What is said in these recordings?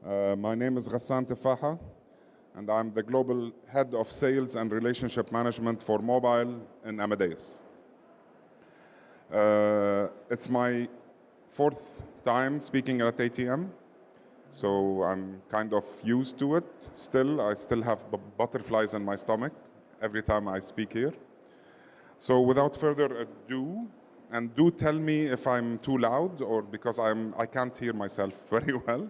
My name is Ghassan Tefaha, and I'm the Global Head of Sales and Relationship Management for Mobile in Amadeus. It's my fourth time speaking at ATM, so I'm kind of used to it. I still have butterflies in my stomach every time I speak here. So without further ado, and do tell me if I'm too loud or because I can't hear myself very well.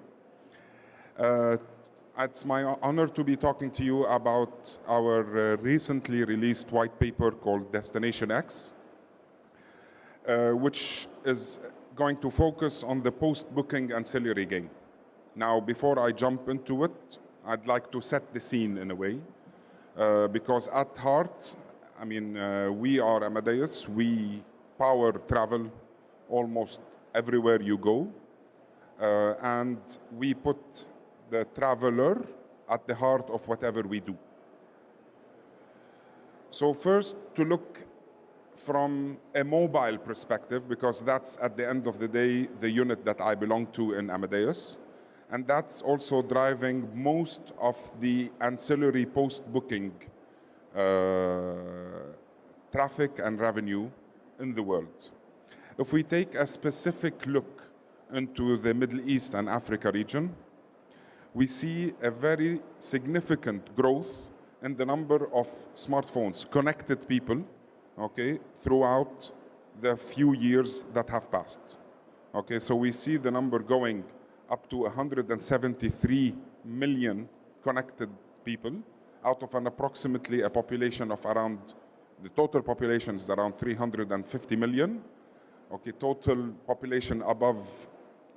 It's my honor to be talking to you about our recently released white paper called Destination X, which is going to focus on the post-booking ancillary game. Now, before I jump into it, I'd like to set the scene in a way, because at heart, we are Amadeus. We power travel almost everywhere you go, and we put the traveler at the heart of whatever we do. So first, to look from a mobile perspective, because that's at the end of the day the unit that I belong to in Amadeus, and that's also driving most of the ancillary post-booking traffic and revenue in the world. If we take a specific look into the Middle East and Africa region, we see a very significant growth in the number of smartphones, connected people, okay, throughout the few years that have passed. Okay, so we see the number going up to 173 million connected people out of an approximately a population of around, the total population is around 350 million. Okay, total population above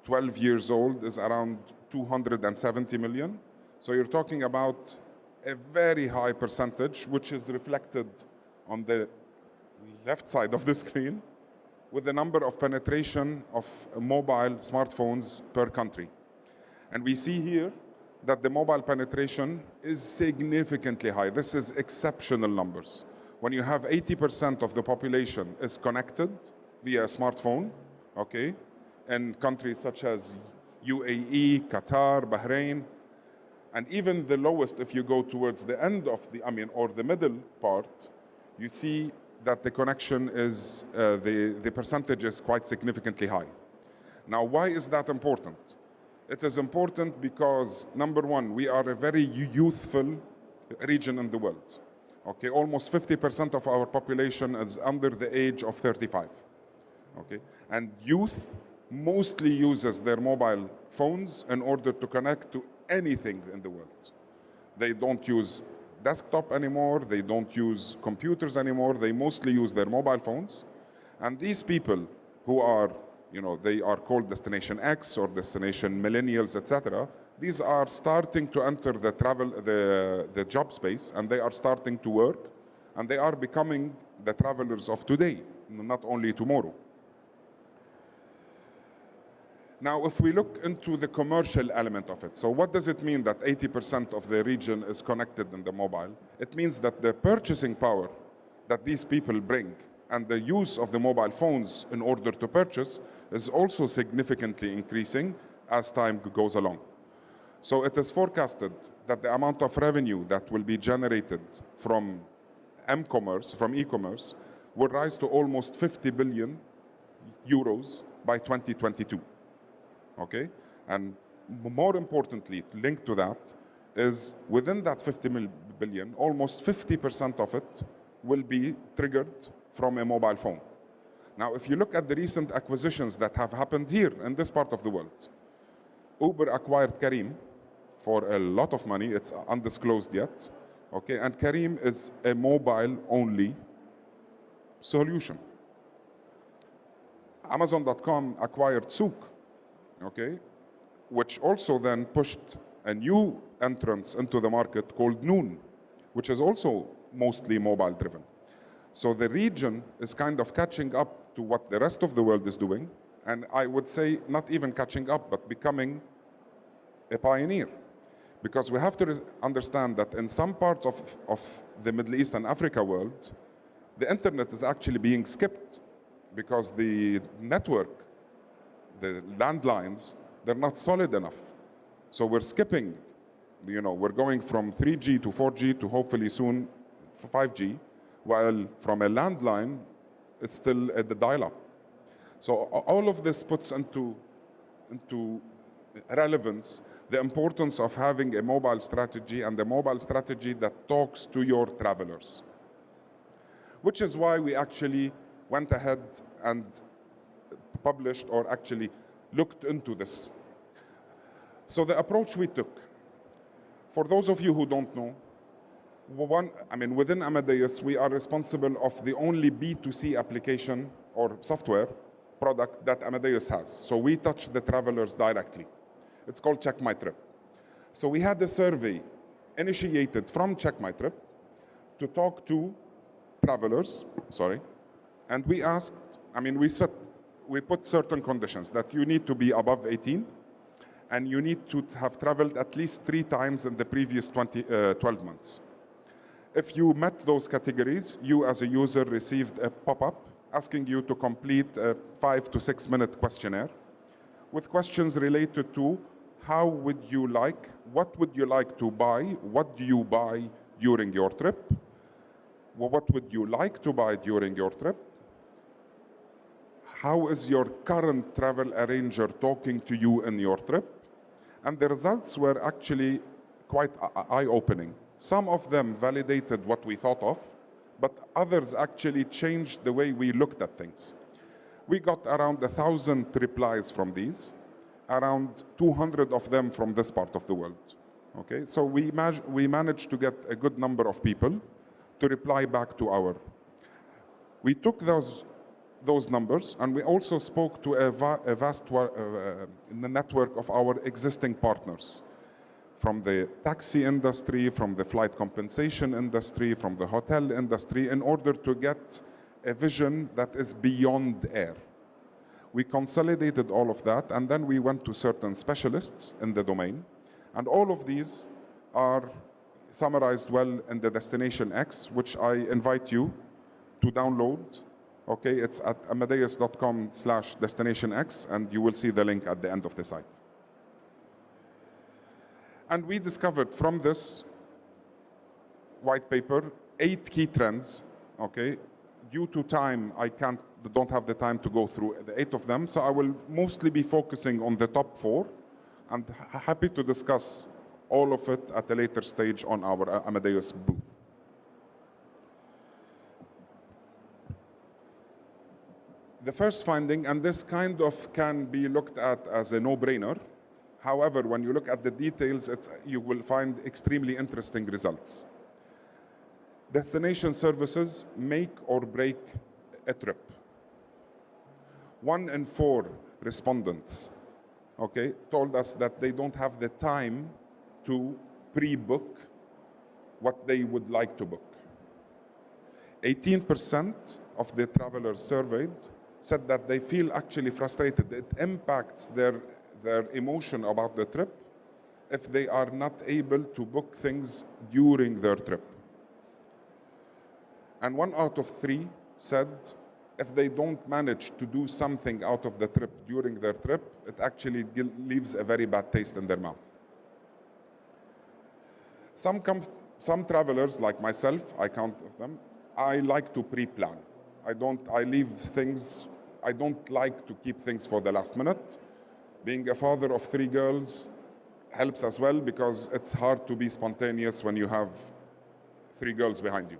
12 years old is around 270 million. So you're talking about a very high percentage, which is reflected on the left side of the screen with the number of penetration of mobile smartphones per country. And we see here that the mobile penetration is significantly high. This is exceptional numbers. When you have 80% of the population is connected via a smartphone, okay, in countries such as UAE, Qatar, Bahrain, and even the lowest, if you go towards the end of or the middle part, you see that the connection is, the percentage is quite significantly high. Now, why is that important? It is important because, number one, we are a very youthful region in the world. Okay, almost 50% of our population is under the age of 35. Okay, and youth mostly uses their mobile phones in order to connect to anything in the world. They don't use desktop anymore, they don't use computers anymore, they mostly use their mobile phones. And these people who are, they are called Destination X or Destination Millennials, etc. These are starting to enter the job space, and they are starting to work, and they are becoming the travelers of today, not only tomorrow. Now, if we look into the commercial element of it, so what does it mean that 80% of the region is connected in the mobile? It means that the purchasing power that these people bring and the use of the mobile phones in order to purchase is also significantly increasing as time goes along. So it is forecasted that the amount of revenue that will be generated from e-commerce, will rise to almost 50 billion euros by 2022. Okay, and more importantly, linked to that, is within that 50 billion, almost 50% of it will be triggered from a mobile phone. Now, if you look at the recent acquisitions that have happened here in this part of the world, Uber acquired Careem for a lot of money. It's undisclosed yet. Okay, and Careem is a mobile-only solution. Amazon.com acquired Souk, okay, which also then pushed a new entrance into the market called Noon, which is also mostly mobile-driven. So the region is kind of catching up to what the rest of the world is doing, and I would say not even catching up, but becoming a pioneer. Because we have to understand that in some parts of the Middle East and Africa world, the internet is actually being skipped because the network, the landlines, they're not solid enough. So we're skipping, we're going from 3G to 4G to hopefully soon 5G, while from a landline, it's still at the dial-up. So all of this puts into relevance the importance of having a mobile strategy, and a mobile strategy that talks to your travelers. Which is why we actually went ahead and published, or actually looked into this. So the approach we took, for those of you who don't know, within Amadeus, we are responsible of the only B2C application or software product that Amadeus has. So we touch the travelers directly. It's called Check My Trip. So we had a survey initiated from Check My Trip to talk to travelers, and we asked, we put certain conditions that you need to be above 18, and you need to have traveled at least 3 times in the previous 12 months. If you met those categories, you as a user received a pop-up asking you to complete a 5 to 6 minute questionnaire with questions related to what would you like to buy, what do you buy during your trip, what would you like to buy during your trip, how is your current travel arranger talking to you in your trip, and the results were actually quite eye-opening. Some of them validated what we thought of, but others actually changed the way we looked at things. We got around 1,000 replies from these, around 200 of them from this part of the world. Okay, so we managed to get a good number of people to reply back to our. We took those numbers, and we also spoke to a vast network of our existing partners, from the taxi industry, from the flight compensation industry, from the hotel industry, in order to get a vision that is beyond air. We consolidated all of that, and then we went to certain specialists in the domain, and all of these are summarized well in the Destination X, which I invite you to download. Okay, it's at amadeus.com/destinationx, and you will see the link at the end of the site. And we discovered from this white paper 8 key trends. Okay, due to time, I don't have the time to go through the 8 of them, so I will mostly be focusing on the top 4, and happy to discuss all of it at a later stage on our Amadeus booth. The first finding, and this kind of can be looked at as a no-brainer. However, when you look at the details, you will find extremely interesting results. Destination services make or break a trip. 1 in 4 respondents, told us that they don't have the time to pre-book what they would like to book. 18% of the travelers surveyed said that they feel actually frustrated. It impacts their emotion about the trip if they are not able to book things during their trip. And 1 out of 3 said if they don't manage to do something out of the trip during their trip, it actually leaves a very bad taste in their mouth. Some travelers, like myself, I count of them, I like to pre-plan. I don't like to keep things for the last minute. Being a father of 3 girls helps as well, because it's hard to be spontaneous when you have 3 girls behind you.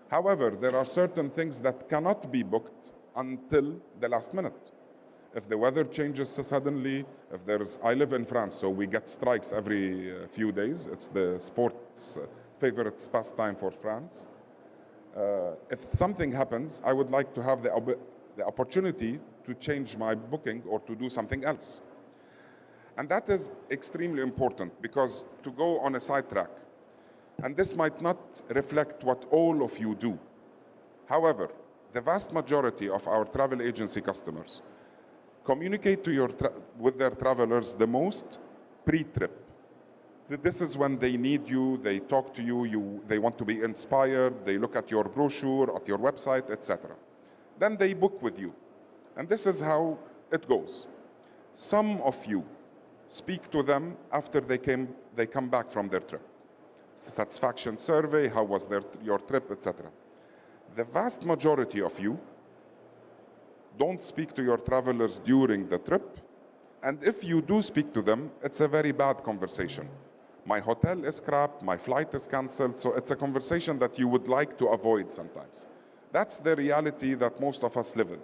However, there are certain things that cannot be booked until the last minute. If the weather changes suddenly, I live in France, so we get strikes every few days. It's the sport's favorite pastime for France. If something happens, I would like to have the opportunity to change my booking or to do something else. And that is extremely important, because to go on a sidetrack, and this might not reflect what all of you do. However, the vast majority of our travel agency customers communicate with their travelers the most pre-trip. This is when they need you, they talk to you, they want to be inspired, they look at your brochure, at your website, etc. Then they book with you. And this is how it goes. Some of you speak to them after they come back from their trip. Satisfaction survey, how was your trip, etc. The vast majority of you don't speak to your travelers during the trip, and if you do speak to them, it's a very bad conversation. My hotel is scrapped, my flight is canceled, so it's a conversation that you would like to avoid sometimes. That's the reality that most of us live in.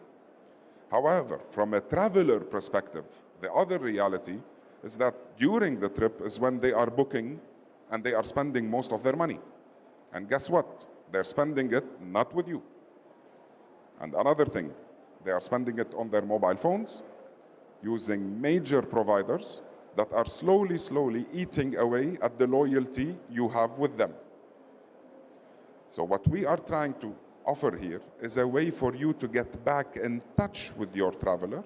However, from a traveler perspective, the other reality is that during the trip is when they are booking and they are spending most of their money. And guess what? They're spending it not with you. And another thing, they are spending it on their mobile phones, using major providers that are slowly eating away at the loyalty you have with them. So what we are trying to offer here is a way for you to get back in touch with your traveler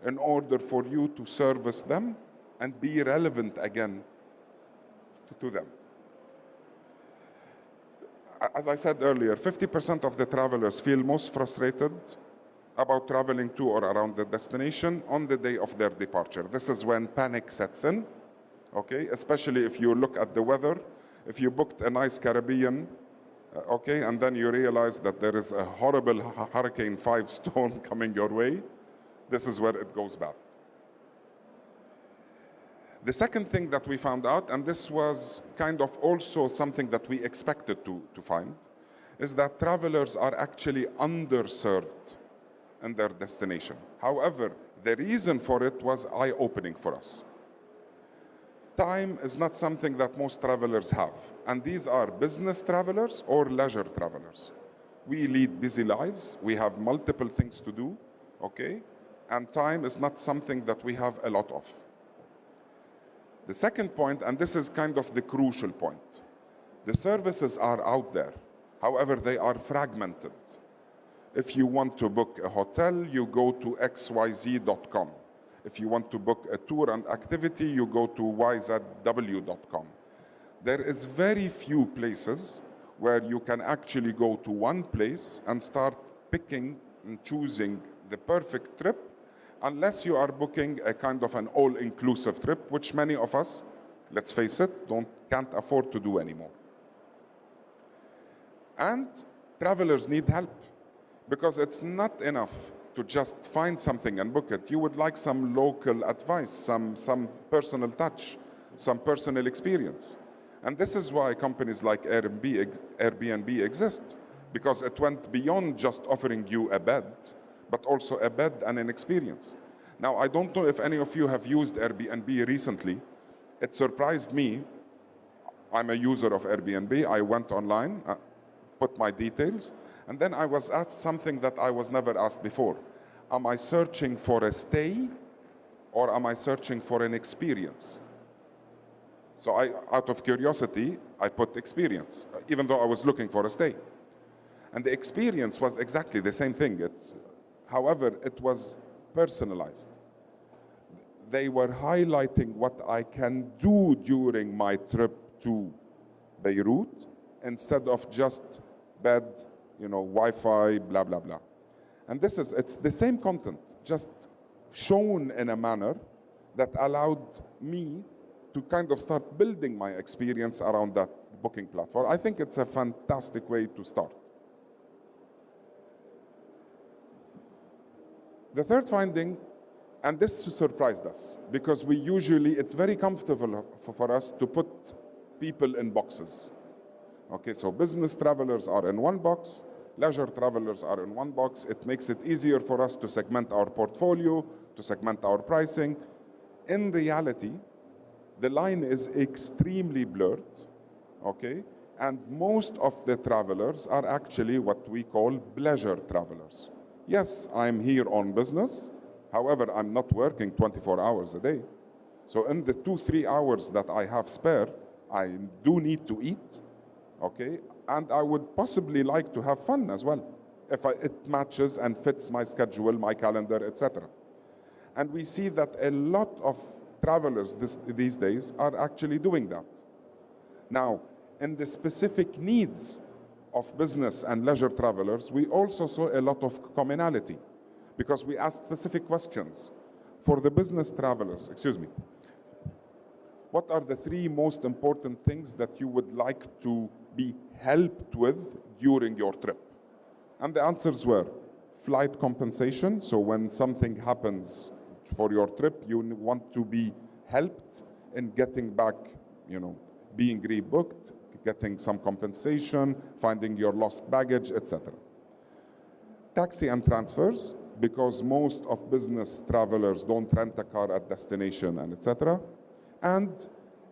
in order for you to service them and be relevant again to them. As I said earlier, 50% of the travelers feel most frustrated about traveling to or around the destination on the day of their departure. This is when panic sets in, okay? Especially if you look at the weather. If you booked a nice Caribbean, okay, and then you realize that there is a horrible Hurricane 5 storm coming your way, this is where it goes bad. The second thing that we found out, and this was kind of also something that we expected to find, is that travelers are actually underserved in their destination. However, the reason for it was eye-opening for us. Time is not something that most travelers have, and these are business travelers or leisure travelers. We lead busy lives, we have multiple things to do, okay? And time is not something that we have a lot of. The second point, and this is kind of the crucial point, the services are out there. However, they are fragmented. If you want to book a hotel, you go to xyz.com. If you want to book a tour and activity, you go to yzw.com. There is very few places where you can actually go to one place and start picking and choosing the perfect trip, unless you are booking a kind of an all-inclusive trip, which many of us, let's face it, can't afford to do anymore. And travelers need help, because it's not enough to just find something and book it. You would like some local advice, some personal touch, some personal experience. And this is why companies like Airbnb exist, because it went beyond just offering you a bed, but also a bed and an experience. Now, I don't know if any of you have used Airbnb recently. It surprised me. I'm a user of Airbnb. I went online, put my details, and then I was asked something that I was never asked before. Am I searching for a stay, or am I searching for an experience? So out of curiosity, I put experience, even though I was looking for a stay. And the experience was exactly the same thing. However, it was personalized. They were highlighting what I can do during my trip to Beirut, instead of just bed, Wi-Fi, blah, blah, blah. And it's the same content, just shown in a manner that allowed me to kind of start building my experience around that booking platform. I think it's a fantastic way to start. The third finding, and this surprised us, because it's very comfortable for us to put people in boxes. Okay, so business travelers are in one box, leisure travelers are in one box. It makes it easier for us to segment our portfolio, to segment our pricing. In reality, the line is extremely blurred, okay? And most of the travelers are actually what we call pleasure travelers. Yes, I'm here on business. However, I'm not working 24 hours a day. So in the 2-3 hours that I have spare, I do need to eat, okay? And I would possibly like to have fun as well, if it matches and fits my schedule, my calendar, etc. And we see that a lot of travelers these days are actually doing that. Now, in the specific needs of business and leisure travelers, we also saw a lot of commonality, because we asked specific questions. For the business travelers, what are the 3 most important things that you would like to be helped with during your trip? And the answers were flight compensation. So when something happens for your trip, you want to be helped in getting back, being rebooked, getting some compensation, finding your lost baggage, etc. Taxi and transfers, because most of business travelers don't rent a car at destination and etc. And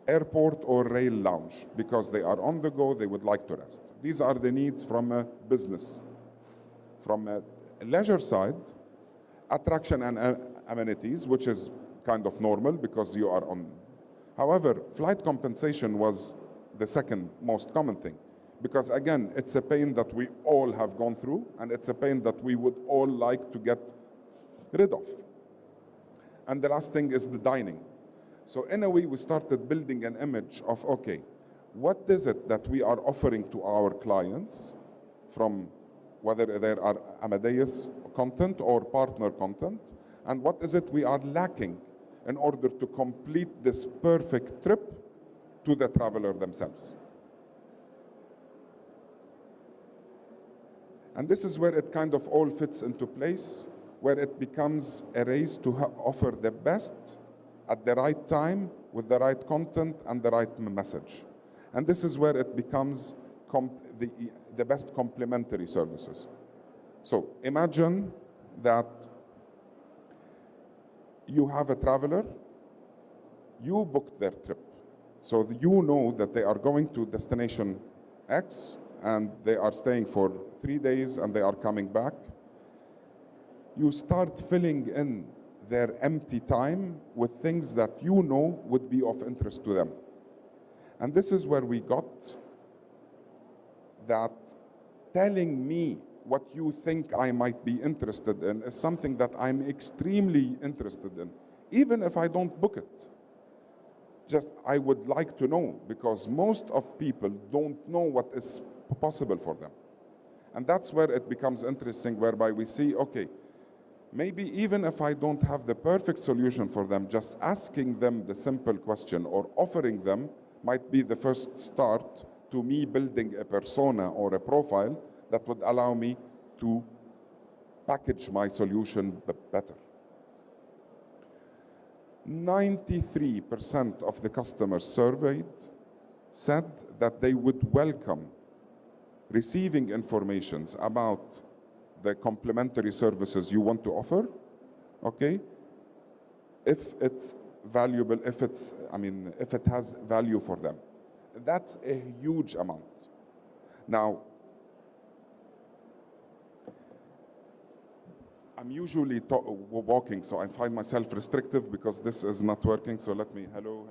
airport or rail lounge, because they are on the go, they would like to rest. These are the needs from a business. From a leisure side, attraction and amenities, which is kind of normal because you are on. However, flight compensation was the second most common thing, because again, it's a pain that we all have gone through, and it's a pain that we would all like to get rid of. And the last thing is the dining. So in a way, we started building an image of, okay, what is it that we are offering to our clients, from whether there are Amadeus content or partner content, and what is it we are lacking in order to complete this perfect trip to the traveler themselves. And this is where it kind of all fits into place, where it becomes a race to offer the best at the right time with the right content and the right message. And this is where it becomes the best complementary services. So imagine that you have a traveler, you booked their trip. So you know that they are going to destination X and they are staying for 3 days and they are coming back. You start filling in their empty time with things that you know would be of interest to them. And this is where we got that telling me what you think I might be interested in is something that I'm extremely interested in, even if I don't book it. Just I would like to know, because most of people don't know what is possible for them. And that's where it becomes interesting, whereby we see, okay, maybe even if I don't have the perfect solution for them, just asking them the simple question or offering them might be the first start to me building a persona or a profile that would allow me to package my solution better. 93% of the customers surveyed said that they would welcome receiving informations about the complementary services you want to offer, okay? If it's valuable, if it has value for them. That's a huge amount. Now, I'm usually walking, so I find myself restrictive because this is not working. So let me, hello.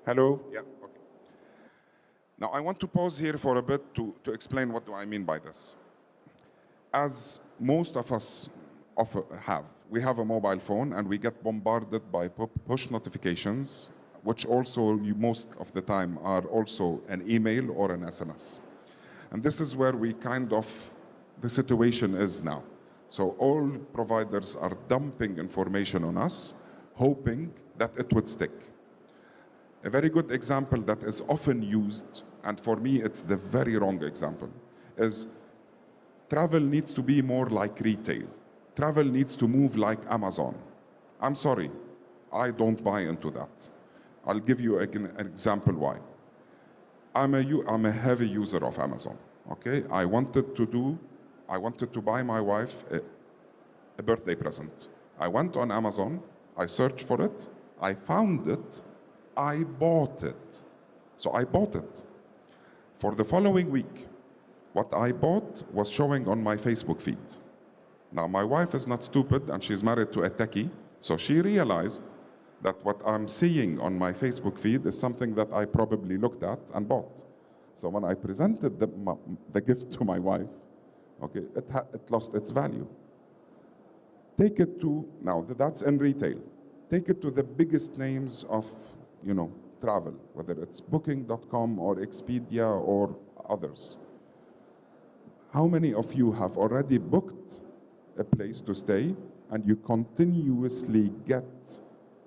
Hello? Yeah, okay. Now I want to pause here for a bit to explain what do I mean by this. As most of us have, we have a mobile phone and we get bombarded by push notifications, which also most of the time are also an email or an SMS. And this is where the situation is now. So all providers are dumping information on us, hoping that it would stick. A very good example that is often used, and for me it's the very wrong example, is travel needs to be more like retail. Travel needs to move like Amazon. I'm sorry, I don't buy into that. I'll give you an example why. I'm a heavy user of Amazon, okay? I wanted to buy my wife a birthday present. I went on Amazon, I searched for it, I found it, I bought it. So I bought it. For the following week, what I bought was showing on my Facebook feed. Now, my wife is not stupid and she's married to a techie, so she realized that what I'm seeing on my Facebook feed is something that I probably looked at and bought. So when I presented the gift to my wife, okay, it lost its value. Take it to, now that's in retail, take it to the biggest names of travel, whether it's booking.com or Expedia or others. How many of you have already booked a place to stay and you continuously get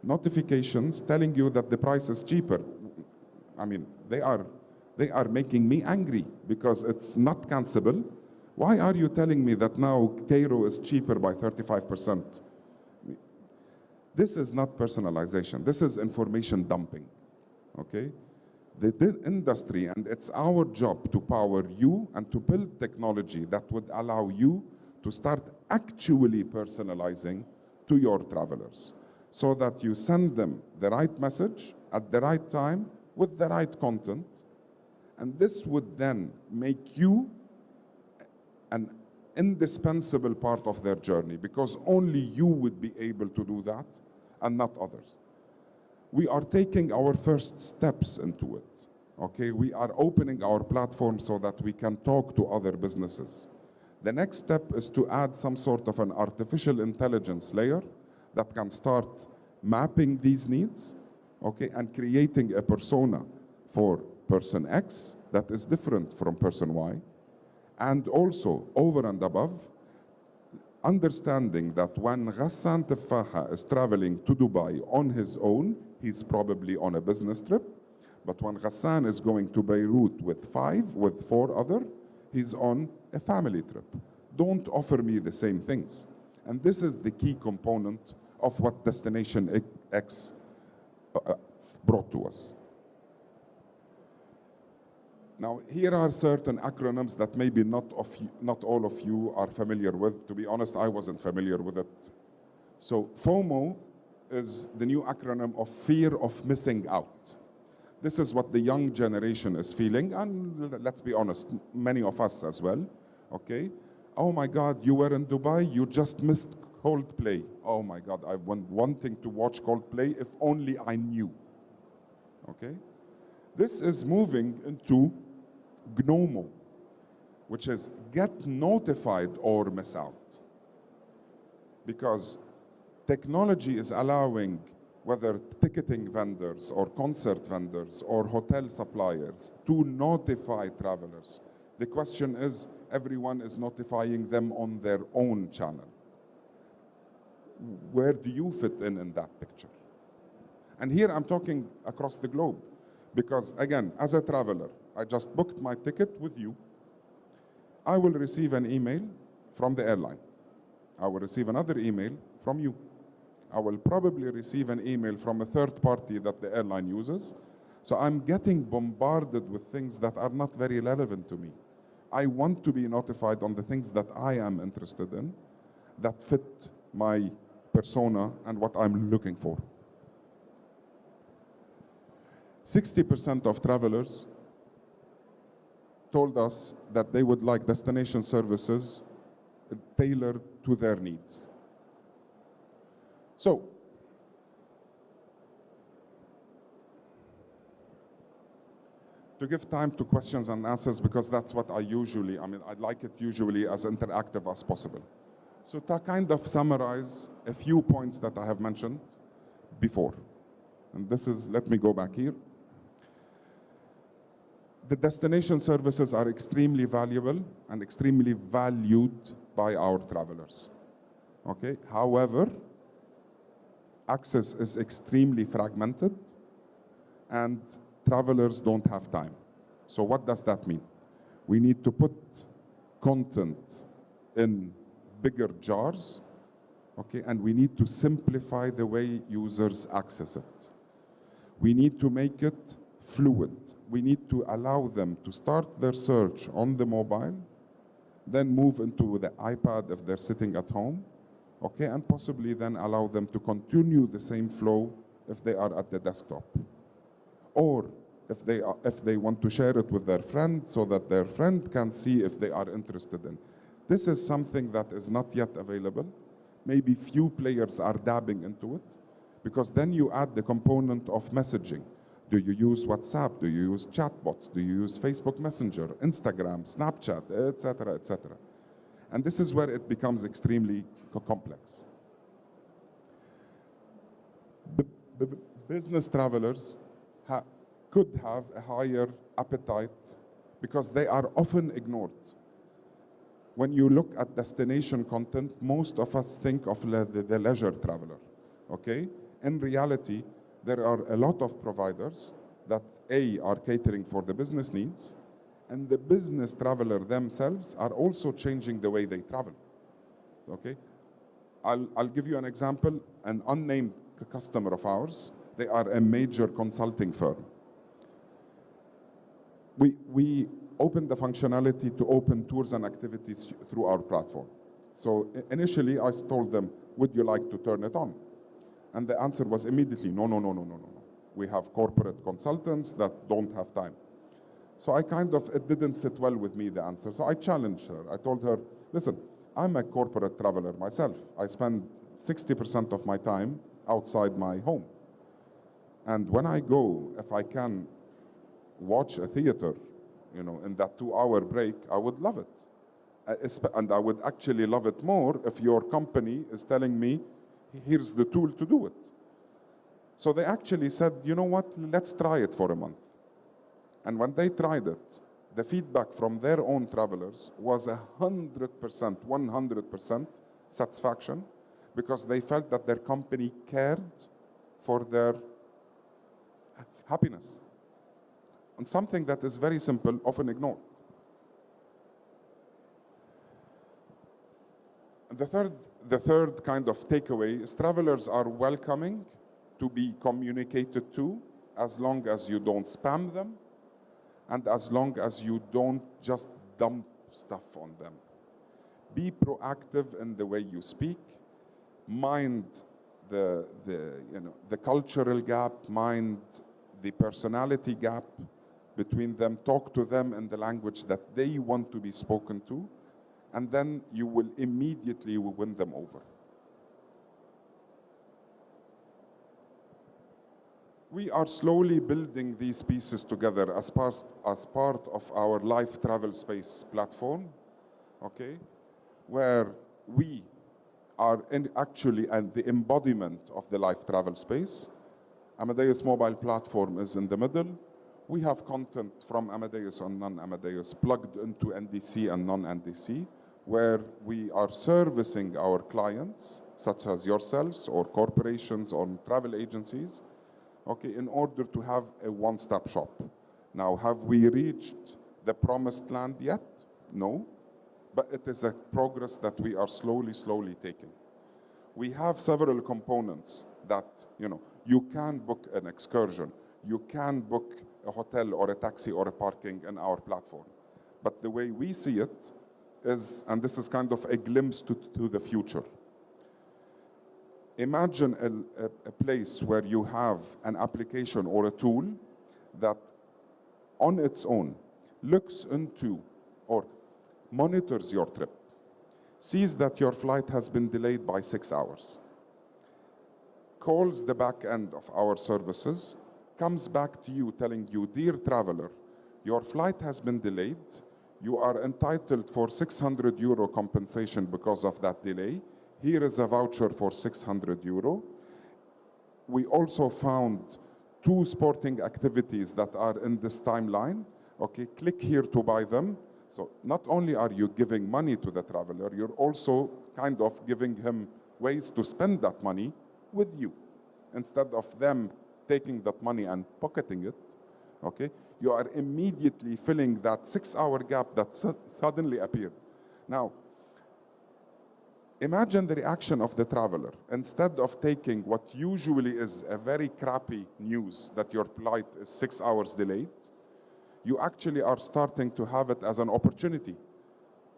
notifications telling you that the price is cheaper? I mean, they are making me angry because it's not cancelable. Why are you telling me that now Cairo is cheaper by 35%? This is not personalization. This is information dumping, okay? The industry, and it's our job to power you and to build technology that would allow you to start actually personalizing to your travelers so that you send them the right message at the right time with the right content. And this would then make you an indispensable part of their journey because only you would be able to do that and not others. We are taking our first steps into it, okay? We are opening our platform so that we can talk to other businesses. The next step is to add some sort of an artificial intelligence layer that can start mapping these needs, okay, and creating a persona for person X that is different from person Y. And also, over and above, understanding that when Ghassan Tafaha is traveling to Dubai on his own, he's probably on a business trip. But when Ghassan is going to Beirut with 4 other, he's on a family trip. Don't offer me the same things. And this is the key component of what Destination X brought to us. Now, here are certain acronyms that maybe not all of you are familiar with. To be honest, I wasn't familiar with it. So FOMO is the new acronym of fear of missing out. This is what the young generation is feeling, and let's be honest, many of us as well, okay? Oh my God, you were in Dubai, you just missed Coldplay. Oh my God, I've been wanting to watch Coldplay if only I knew, okay? This is moving into GNOMO, which is get notified or miss out. Because technology is allowing whether ticketing vendors or concert vendors or hotel suppliers to notify travelers. The question is, everyone is notifying them on their own channel. Where do you fit in that picture? And here I'm talking across the globe. Because again, as a traveler, I just booked my ticket with you. I will receive an email from the airline. I will receive another email from you. I will probably receive an email from a third party that the airline uses. So I'm getting bombarded with things that are not very relevant to me. I want to be notified on the things that I am interested in, that fit my persona and what I'm looking for. 60% of travelers told us that they would like destination services tailored to their needs. So, to give time to questions and answers, because that's what I'd like it usually as interactive as possible. So to kind of summarize a few points that I have mentioned before, and this is, let me go back here. The destination services are extremely valuable and extremely valued by our travelers, okay? However, access is extremely fragmented and travelers don't have time. So what does that mean? We need to put content in bigger jars, okay? And we need to simplify the way users access it. We need to make it fluid. We need to allow them to start their search on the mobile, then move into the iPad if they're sitting at home, okay, and possibly then allow them to continue the same flow if they are at the desktop. Or if they want to share it with their friend so that their friend can see if they are interested in. This is something that is not yet available. Maybe few players are dabbing into it, because then you add the component of messaging. Do you use WhatsApp? Do you use chatbots? Do you use Facebook Messenger, Instagram, Snapchat, etc., etc.? And this is where it becomes extremely complex. Business travelers could have a higher appetite because they are often ignored. When you look at destination content, most of us think of the leisure traveler, okay? In reality, there are a lot of providers that A, are catering for the business needs, and the business traveler themselves are also changing the way they travel, okay? I'll give you an example. An unnamed customer of ours, they are a major consulting firm. We opened the functionality to open tours and activities through our platform. So initially I told them, would you like to turn it on? And the answer was immediately, no, no, no, no, no, no, no. We have corporate consultants that don't have time. So it didn't sit well with me, the answer. So I challenged her. I told her, listen, I'm a corporate traveler myself. I spend 60% of my time outside my home. And when I go, if I can watch a theater, in that 2-hour break, I would love it. And I would actually love it more if your company is telling me, here's the tool to do it. So they actually said, you know what, let's try it for a month. And when they tried it, the feedback from their own travelers was 100% satisfaction, because they felt that their company cared for their happiness. And something that is very simple, often ignored. The third kind of takeaway is travelers are welcoming to be communicated to, as long as you don't spam them, and as long as you don't just dump stuff on them. Be proactive in the way you speak. Mind the cultural gap, mind the personality gap between them. Talk to them in the language that they want to be spoken to, and then you will immediately win them over. We are slowly building these pieces together as part of our Life Travel Space platform, okay, where we are actually the embodiment of the Life Travel Space. Amadeus mobile platform is in the middle. We have content from Amadeus and non-Amadeus plugged into NDC and non-NDC, where we are servicing our clients, such as yourselves or corporations or travel agencies, okay, in order to have a one-stop shop. Now, have we reached the promised land yet? No, but it is a progress that we are slowly taking. We have several components that, you can book an excursion, you can book a hotel or a taxi or a parking in our platform. But the way we see it is, and this is kind of a glimpse to the future. Imagine a place where you have an application or a tool that on its own looks into or monitors your trip, sees that your flight has been delayed by 6 hours, calls the back end of our services, comes back to you telling you, dear traveler, your flight has been delayed, you are entitled for €600 compensation because of that delay. Here is a voucher for €600. We also found 2 sporting activities that are in this timeline. Okay, click here to buy them. So not only are you giving money to the traveler, you're also kind of giving him ways to spend that money with you. Instead of them taking that money and pocketing it, okay, you are immediately filling that 6-hour gap that suddenly appeared. Now, imagine the reaction of the traveler. Instead of taking what usually is a very crappy news that your flight is 6 hours delayed, you actually are starting to have it as an opportunity,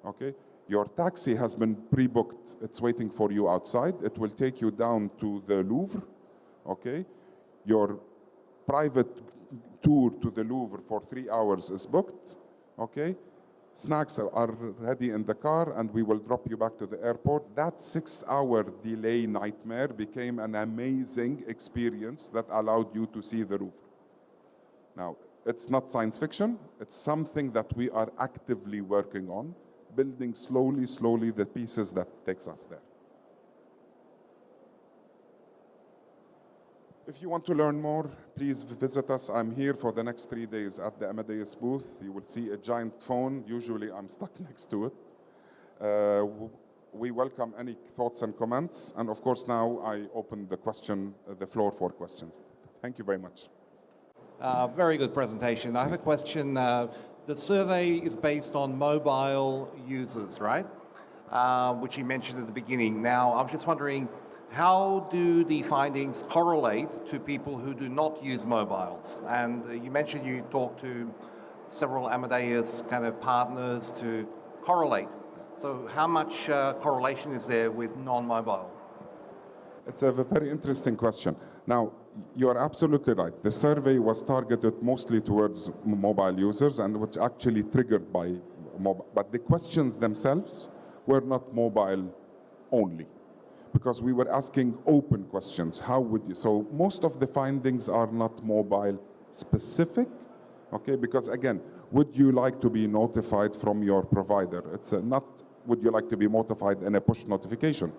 okay? Your taxi has been pre-booked. It's waiting for you outside. It will take you down to the Louvre, okay? Your private tour to the Louvre for 3 hours is booked, okay? Snacks are ready in the car, and we will drop you back to the airport. That 6-hour delay nightmare became an amazing experience that allowed you to see the Louvre. Now, it's not science fiction. It's something that we are actively working on, building slowly the pieces that takes us there. If you want to learn more, please visit us. I'm here for the next 3 days at the Amadeus booth. You will see a giant phone. Usually I'm stuck next to it. We welcome any thoughts and comments. And of course, now I open the floor for questions. Thank you very much. Very good presentation. I have a question. The survey is based on mobile users, right? Which you mentioned at the beginning. Now, I'm just wondering, how do the findings correlate to people who do not use mobiles? And you mentioned you talked to several Amadeus kind of partners to correlate. So how much correlation is there with non-mobile? It's a very interesting question. Now, you are absolutely right. The survey was targeted mostly towards mobile users and was actually triggered by mobile. But the questions themselves were not mobile only, because we were asking open questions. How would you? So most of the findings are not mobile specific, okay? Because again, would you like to be notified from your provider? It's not, would you like to be notified in a push notification?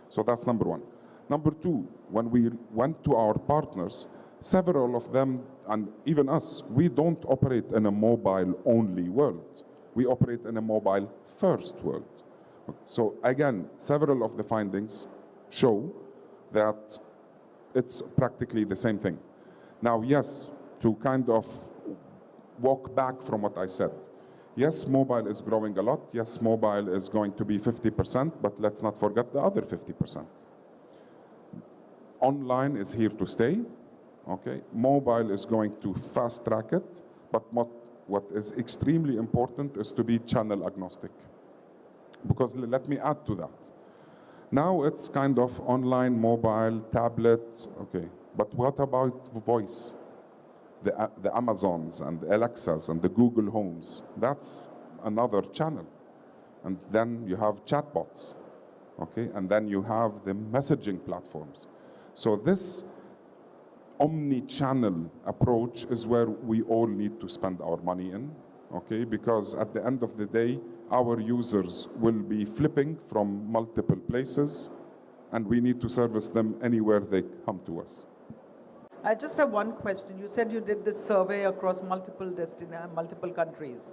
So that's number one. Number two, when we went to our partners, several of them, and even us, we don't operate in a mobile-only world. We operate in a mobile-first world. So again, several of the findings show that it's practically the same thing. Now, yes, to kind of walk back from what I said, yes, mobile is growing a lot. Yes, mobile is going to be 50%, but let's not forget the other 50%. Online is here to stay, okay? Mobile is going to fast track it, but what is extremely important is to be channel agnostic. Because let me add to that. Now it's kind of online, mobile, tablet, okay. But what about voice? The Amazons and the Alexas and the Google Homes, that's another channel. And then you have chatbots, okay? And then you have the messaging platforms. So this omni-channel approach is where we all need to spend our money in, okay? Because at the end of the day, our users will be flipping from multiple places, and we need to service them anywhere they come to us. I just have one question. You said you did this survey across multiple countries.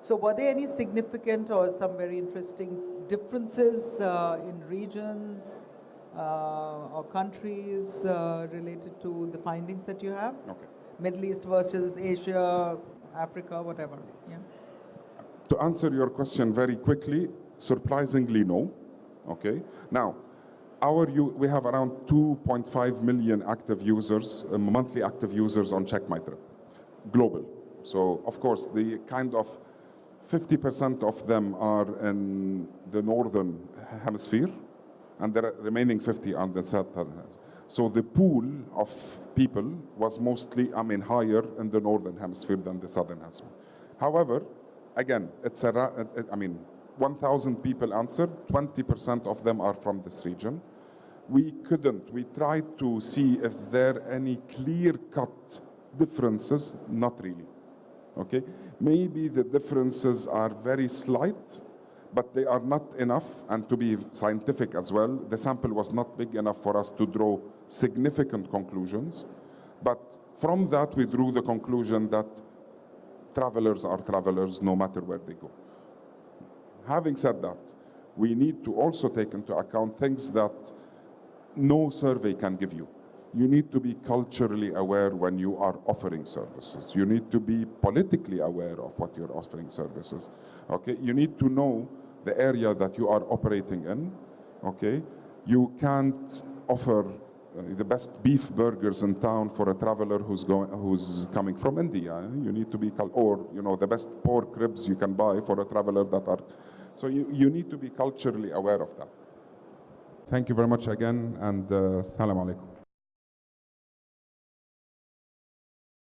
So were there any significant or some very interesting differences in regions or countries related to the findings that you have? Okay. Middle East versus Asia, Africa, whatever. Yeah. To answer your question very quickly, surprisingly no. Okay. Now, we have around 2.5 million active users, monthly active users on Check My Trip, global. So, of course, the kind of 50% of them are in the northern hemisphere, and the remaining 50 are the southern hemisphere. So the pool of people was mostly, higher in the northern hemisphere than the southern hemisphere. However, again, 1,000 people answered, 20% of them are from this region. We tried to see if there are any clear-cut differences, not really, okay? Maybe the differences are very slight, but they are not enough, and to be scientific as well, the sample was not big enough for us to draw significant conclusions. But from that, we drew the conclusion that travelers are travelers no matter where they go. Having said that, we need to also take into account things that no survey can give you. You need to be culturally aware when you are offering services. You need to be politically aware of what you're offering services. Okay, you need to know the area that you are operating in. Okay, you can't offer the best beef burgers in town for a traveler who's coming from India. You need to be, or the best pork ribs you can buy for a traveler that are. So you need to be culturally aware of that. Thank you very much again, and salam alaikum.